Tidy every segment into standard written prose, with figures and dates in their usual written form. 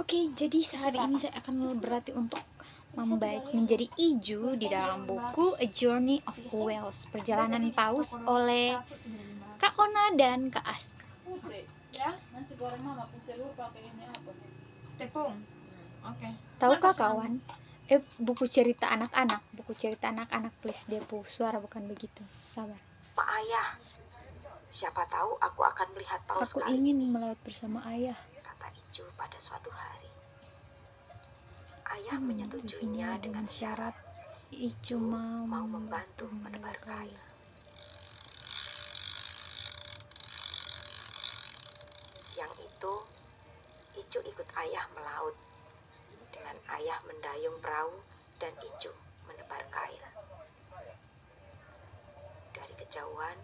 Oke, jadi saat ini saya akan berlatih untuk membaik menjadi Iju di dalam buku A Journey of Whales, Perjalanan Paus oleh Kak Ona dan Kak Aska. Ya, nanti goreng mama putih dulu pakai ini apa? Tepung. Oke. Tahukah kawan? Buku cerita anak-anak, please. Dia suara bukan begitu. Sabar. Pak Ayah, siapa tahu aku akan melihat paus Aku kali ingin ini, melaut bersama ayah, kata Icu pada suatu hari. Ayah menyetujuinya dengan syarat Icu mau membantu menebar kail. Siang itu, Icu ikut ayah melaut. Dengan ayah mendayung perahu dan Icu menebar kail. Dari kejauhan,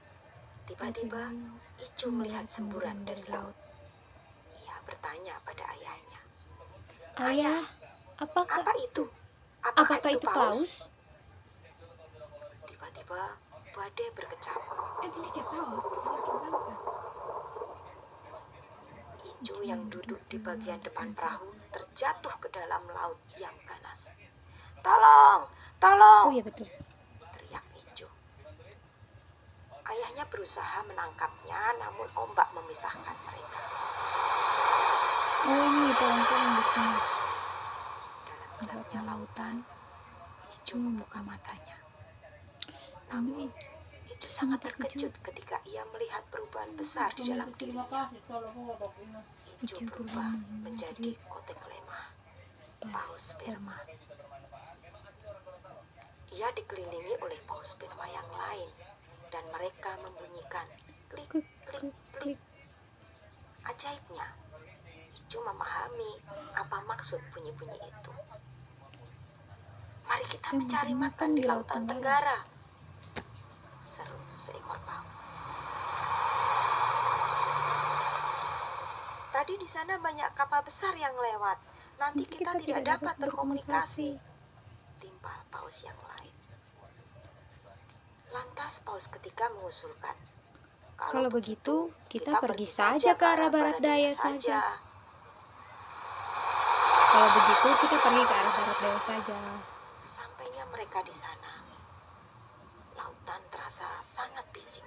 tiba-tiba Icu melihat semburan dari laut. Ia bertanya pada ayahnya, Ayah, apa itu? Apakah itu paus? Tiba-tiba badai berkecamuk. Tidak tahu. Icu yang duduk di bagian depan perahu terjatuh ke dalam laut yang ganas. Tolong, tolong! Oh iya betul. Teriak Icu. Ayahnya berusaha menangkapnya, namun ombak memisahkan mereka. Oh ini pohon-pohon di sini. Dalam gelapnya lautan, Icu membuka matanya. Namun, Icu sangat terkejut ketika ia melihat perubahan besar di dalam Terima dirinya. kasih kalau mau bawa ini. Icu berubah menjadi kotek lemah, paus sperma. Ia dikelilingi oleh paus sperma yang lain, dan mereka membunyikan klik, klik, klik. Ajaibnya, Icu memahami apa maksud bunyi-bunyi itu. Mari kita mencari makan di lautan Tenggara, seru seekor paus. Tadi di sana banyak kapal besar yang lewat. Nanti kita tidak dapat berkomunikasi, timpal paus yang lain. Lantas paus ketiga mengusulkan, Kalau begitu, kita pergi saja ke arah barat daya saja. Kalau begitu, kita pergi ke arah barat daya saja. Sesampainya mereka di sana, lautan terasa sangat bising.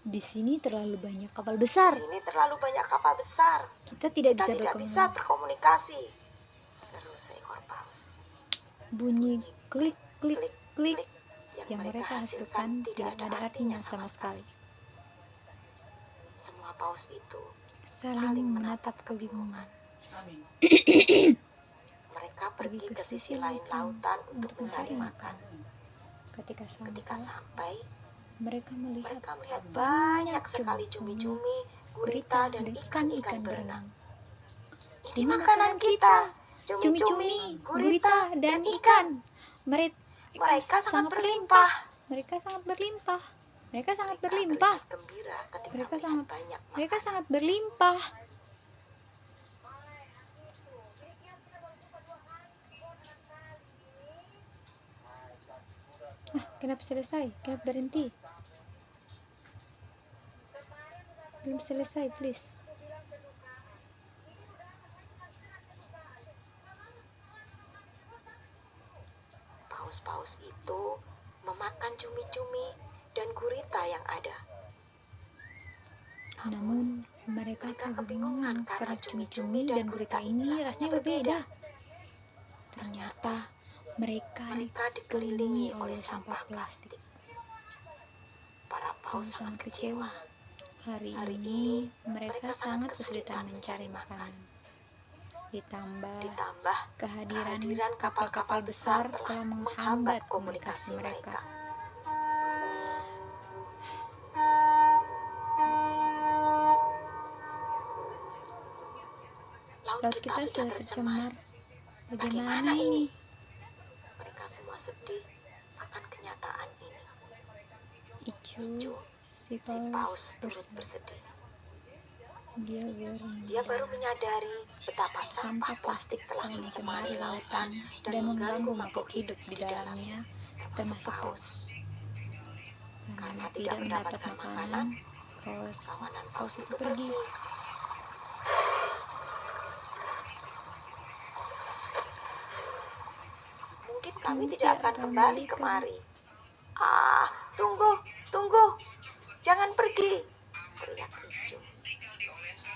Di sini terlalu banyak kapal besar. Di sini terlalu banyak kapal besar. Kita tidak Kita bisa tidak bisa berkomunikasi. Seru seekor paus. Bunyi klik, klik, klik yang mereka hasilkan tidak ada artinya sama sekali. Semua paus itu saling menatap kebingungan. Amin. Mereka pergi ke sisi lain lautan untuk mencari makan. Ketika sampai, mereka melihat melihat banyak sekali cumi-cumi, gurita, dan ikan-ikan berenang. Ini makanan kita, cumi-cumi, gurita, dan ikan. Mereka sangat berlimpah. Mereka sangat berlimpah. Terlihat gembira ketika melihat banyak Mereka makanan. sangat berlimpah. Kenapa selesai? Kenapa berhenti? Belum selesai, please. Paus-paus itu memakan cumi-cumi dan gurita yang ada. Namun mereka kebingungan karena cumi-cumi dan gurita ini rasanya berbeda. Ternyata mereka dikelilingi oleh sampah plastik. Para paus sangat kecewa. Hari ini mereka sangat kesulitan mencari makanan. Ditambah kehadiran kapal-kapal besar telah menghambat komunikasi mereka. Laut kita sudah tercemar. Bagaimana ini? Mereka semua sedih akan kenyataan ini. Icu, si paus turut bersedih. Dia Dia baru menyadari betapa sampah plastik telah mencemari lautan dan mengganggu makhluk hidup di dalamnya, termasuk paus. Karena tidak mendapatkan makanan, kawanan paus itu pergi. mungkin kami tidak akan kembali kemari. Ah, tunggu, tunggu. Jangan pergi, teriak Icu.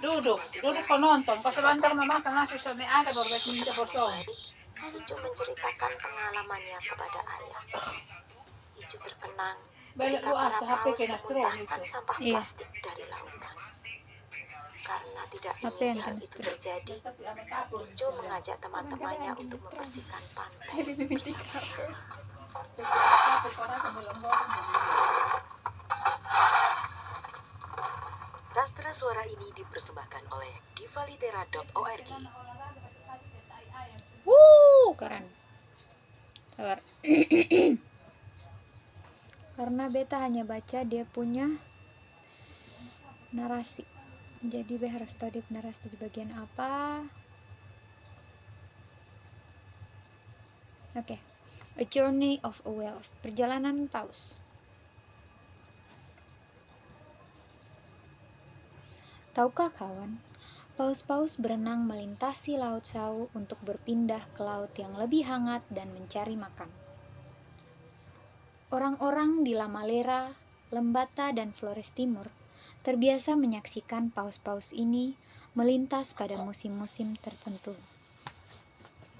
Duduk kau nonton. Kau sebentar memakan nasi sone ada baru minta kosong. Icu menceritakan pengalamannya kepada ayah. Icu terkenang Balik ketika lu para HP paus kena strom memuntahkan itu. sampah Iya. plastik dari lautan. Karena tidak HP ingin yang hal kena itu strom. terjadi, Icu mengajak teman-temannya untuk membersihkan pantai bersama-sama. Sastra suara ini dipersembahkan oleh divalitera.org. Keren. Sabar. Karena beta hanya baca, dia punya narasi. Jadi beta harus tahu dia narasi di bagian apa. Oke. A Journey of a Whale. Perjalanan paus. Tahukah kawan, paus-paus berenang melintasi Laut Sau untuk berpindah ke laut yang lebih hangat dan mencari makan. Orang-orang di La Malera, Lembata, dan Flores Timur terbiasa menyaksikan paus-paus ini melintas pada musim-musim tertentu.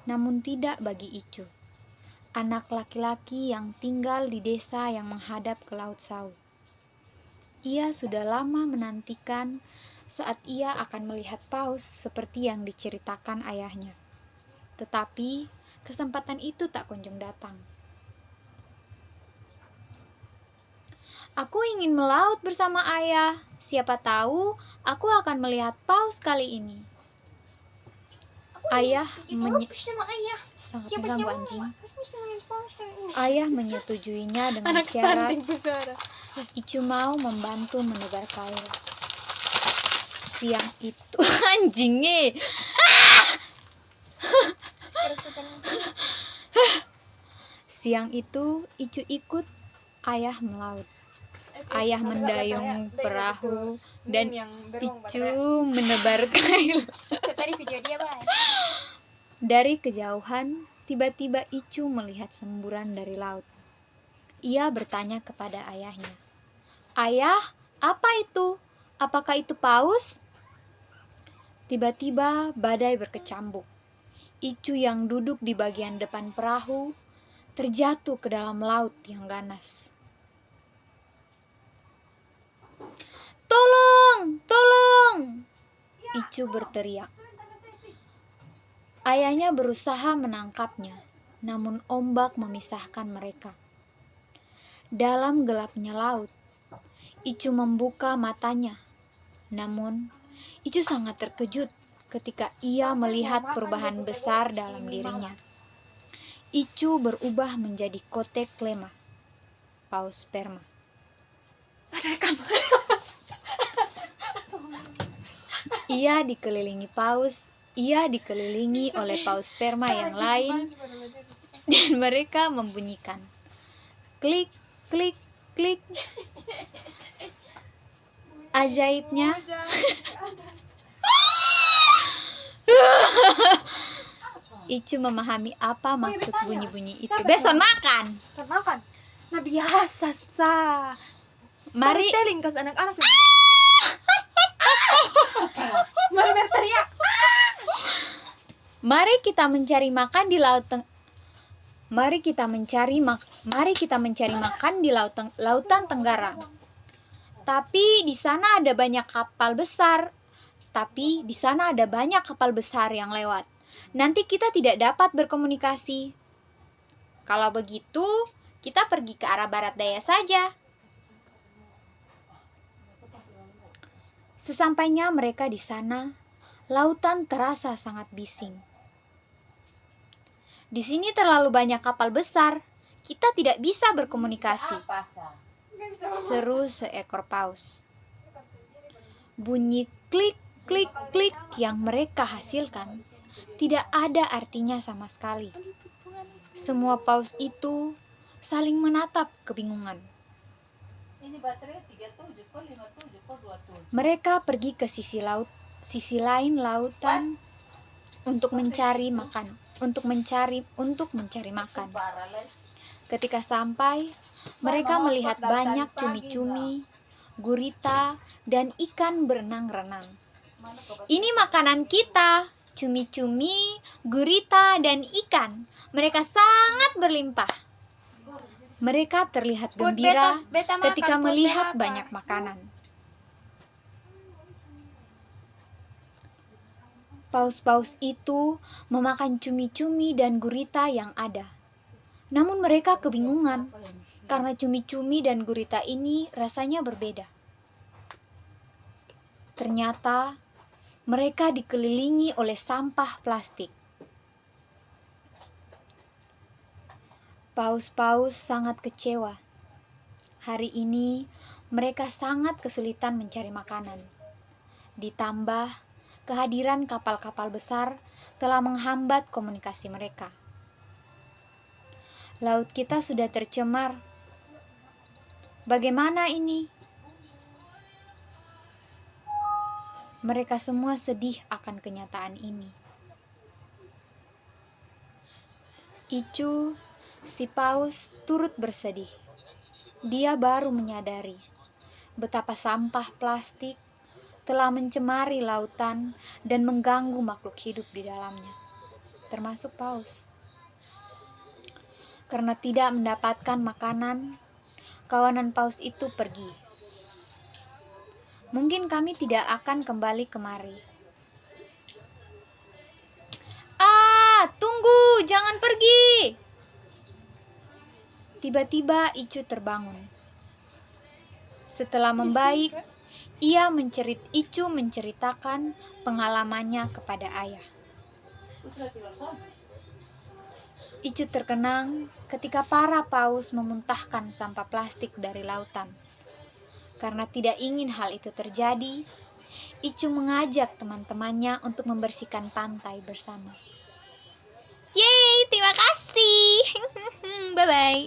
Namun tidak bagi Icu, anak laki-laki yang tinggal di desa yang menghadap ke Laut Sau. Ia sudah lama menantikan saat ia akan melihat paus seperti yang diceritakan ayahnya. Tetapi kesempatan itu tak kunjung datang. Aku ingin melaut bersama ayah. Siapa tahu aku akan melihat paus kali ini. Ayah sangat mengganggu anjing. Ayah menyetujuinya dengan syarat Icu mau membantu menebar kail. Siang itu anjingnya. Siang itu Icu ikut ayah melaut. Ayah mendayung perahu dan Icu menebar kail. Tadi video dia, Bang. Dari kejauhan, tiba-tiba Icu melihat semburan dari laut. Ia bertanya kepada ayahnya, "Ayah, apa itu? Apakah itu paus?" Tiba-tiba badai berkecambuk. Icu yang duduk di bagian depan perahu terjatuh ke dalam laut yang ganas. "Tolong! Tolong!" Icu berteriak. Ayahnya berusaha menangkapnya, namun ombak memisahkan mereka. Dalam gelapnya laut, Icu membuka matanya. Namun, Icu sangat terkejut ketika ia melihat perubahan besar dalam dirinya. Icu berubah menjadi Kotek Lema, paus sperma. Ia dikelilingi oleh paus sperma yang lain dan mereka membunyikan klik, klik, klik. Ajaibnya, Icu memahami apa maksud bunyi-bunyi itu. Beson makan. Makan. Nah biasa sa. Mari Teling kas anak-anak. Mari berteriak. Mari kita mencari makan di Mari kita mencari makan di lautan Tenggara. Tapi di sana ada banyak kapal besar yang lewat. Nanti kita tidak dapat berkomunikasi. Kalau begitu, kita pergi ke arah barat daya saja. Sesampainya mereka di sana, lautan terasa sangat bising. Di sini terlalu banyak kapal besar. Kita tidak bisa berkomunikasi. Seru seekor paus. Bunyi klik, klik, klik yang mereka hasilkan tidak ada artinya sama sekali. Semua paus itu saling menatap kebingungan. Mereka pergi ke sisi lain lautan untuk mencari makan. untuk mencari makan. Ketika sampai, mereka melihat banyak cumi-cumi, gurita, dan ikan berenang-renang. Ini makanan kita, cumi-cumi, gurita, dan ikan. Mereka sangat berlimpah. Mereka terlihat Put, gembira beta makan, ketika Put, melihat beta banyak makan. makanan. Paus-paus itu memakan cumi-cumi dan gurita yang ada. Namun mereka kebingungan karena cumi-cumi dan gurita ini rasanya berbeda. Ternyata mereka dikelilingi oleh sampah plastik. Paus-paus sangat kecewa. Hari ini mereka sangat kesulitan mencari makanan. Ditambah kehadiran kapal-kapal besar telah menghambat komunikasi mereka. Laut kita sudah tercemar. Bagaimana ini? Mereka semua sedih akan kenyataan ini. Icu, si paus, turut bersedih. Dia baru menyadari betapa sampah plastik telah mencemari lautan dan mengganggu makhluk hidup di dalamnya, termasuk paus. Karena tidak mendapatkan makanan, kawanan paus itu pergi. Mungkin kami tidak akan kembali kemari. Tunggu, jangan pergi. Tiba-tiba Icu terbangun. Setelah membaik, Icu menceritakan pengalamannya kepada ayah. Icu terkenang ketika para paus memuntahkan sampah plastik dari lautan. Karena tidak ingin hal itu terjadi, Icu mengajak teman-temannya untuk membersihkan pantai bersama. Yeay, terima kasih. Bye-bye.